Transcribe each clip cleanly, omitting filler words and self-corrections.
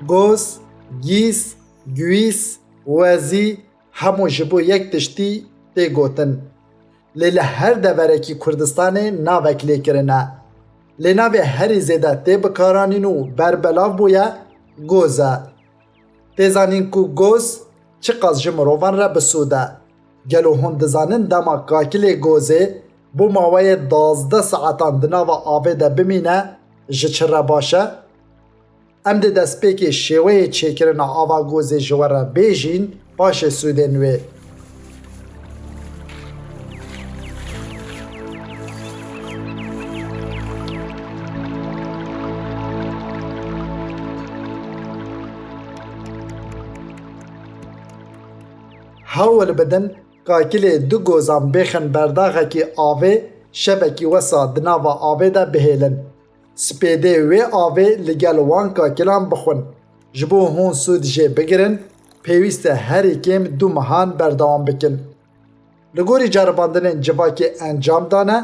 گوز، گیس، گویس، وزی همو جبو یک تشتی تی گوتن. لیل هر دورکی کردستان ناوک لیکرنه. لناوی هری زیده تی بکارانینو بربلاو بویا گوزه. تیزانین کو گوز چه قاز جمروان را بسوده. گلو هندزانن دما کاکل گوزه بو ماوی 12 ساعتان دناو آوه ده بمینه جچره باشه. ام ده دست پیکی شیوه چیکرن آوا گوزه جوره بیجین باشه سوده نوی. هاول بدن کاکل دو گوزان بخن برداغه کی آوه شبکی وسا دناوا آوه ده بهیلن. سپیده وی آوه لگل وان کاکلان بخون. جبو هون سود جه بگرن پیوست هری کم دو مهان بردوام بکن. لگوری جرباندن جباکی انجام دانه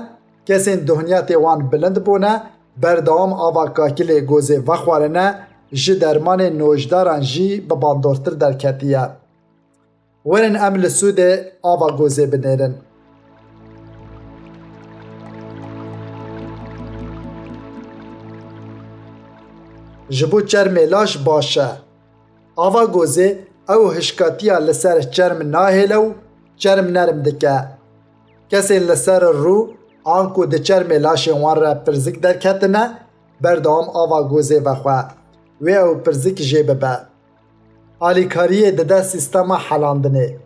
کسین دهنیات وان بلند بونه بردوام آوا کاکل گوزه وخوارنه جه درمان نوجداران جی بباندورتر در کتیه. ورن ام لسود آوا گوزه بنیرن. جبو چرم لاش باشه. آوا گوزه او هشکاتیا لسر چرم ناهلو چرم نرم دکه. کسی لسر رو آنکو ده چرم لاش وان را پرزک درکتنه بردام آوا گوزه وخواه و او پرزک جیبه به. آلیکاریه دده سیستم حلاندنه.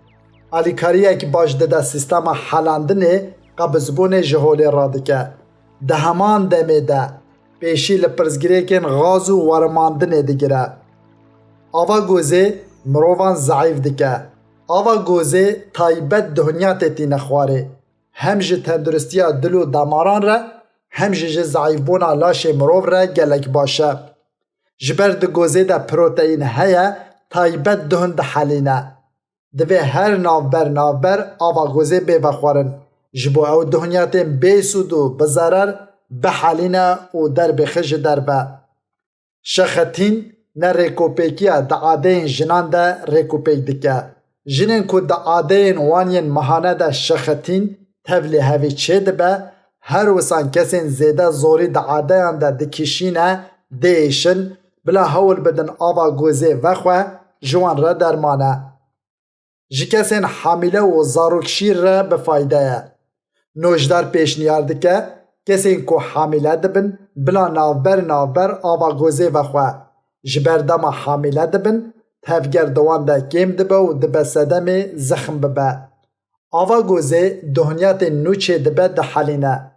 آلیکاریه که باش دده سیستم حلاندنه قبضبون جهولی رادکه. ده همان دمه ده پیشی لپرزگیره کن غازو ورماندنه دگیره. آوا گوزه مروان ضعیف دکه. آوا گوزه تایبت دهنیات تی نخواره. هم جه تندرستیا دلو دماران را هم جه ضعیف بونا لاش مروف را گلک باشه. جبر ده گوزه ده پروتئین هیا تایبت دهن ده حلینه. دوی هر ناوبر آوا گوزه بی بخورن. جبو او دهنیاتین بی سود و بزرر بحلینه و در بخش در به. شختین نه ریکوپیکیا ده عادین جنان ده ریکوپیک دکه. جنین که ده عادین وانین مهانه ده شختین تبلی هوی چه ده به هر وسان کسین زیده زوری ده عادیان ده دکشینه دیشن بلا هول بدن آوا گوزه وخواه جوان را درمانه. جی کسین حامیله و زاروکشیر را بفایده. نوجدار پیشنیار دکه کسین که حامیله دبن بلا ناوبر آوا گوزه وخواه. جبر دما حامیله دبن تفگر دوان ده کم دبه و دبه سدم زخم ببه. آوا گوزه دهنیات نوچه دبه ده حلینه.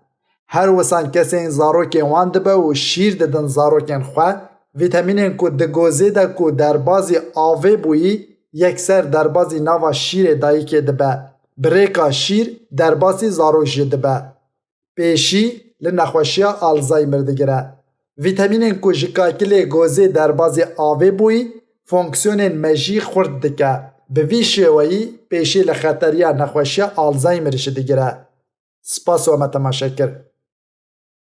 هر وسان کسین زاروکین وان دبه و شیر ددن زاروکین خواه ویتامینین کو ده گوزه ده کو در بازی آوه بویی یکسر در بازی نوا شیر دایی که دبه. بریکا شیر در بازی زاروک دبه. پیشی لنخوشیا آلزایمر دگره. ویتامینین کو جکاکل گوزه در بازی آوه بویی فونکسیونین مجی خورد دکه. به وی شوایی پیشی لخطریا نخوشیا آلزایمر دگره. سپاس و متمشکر.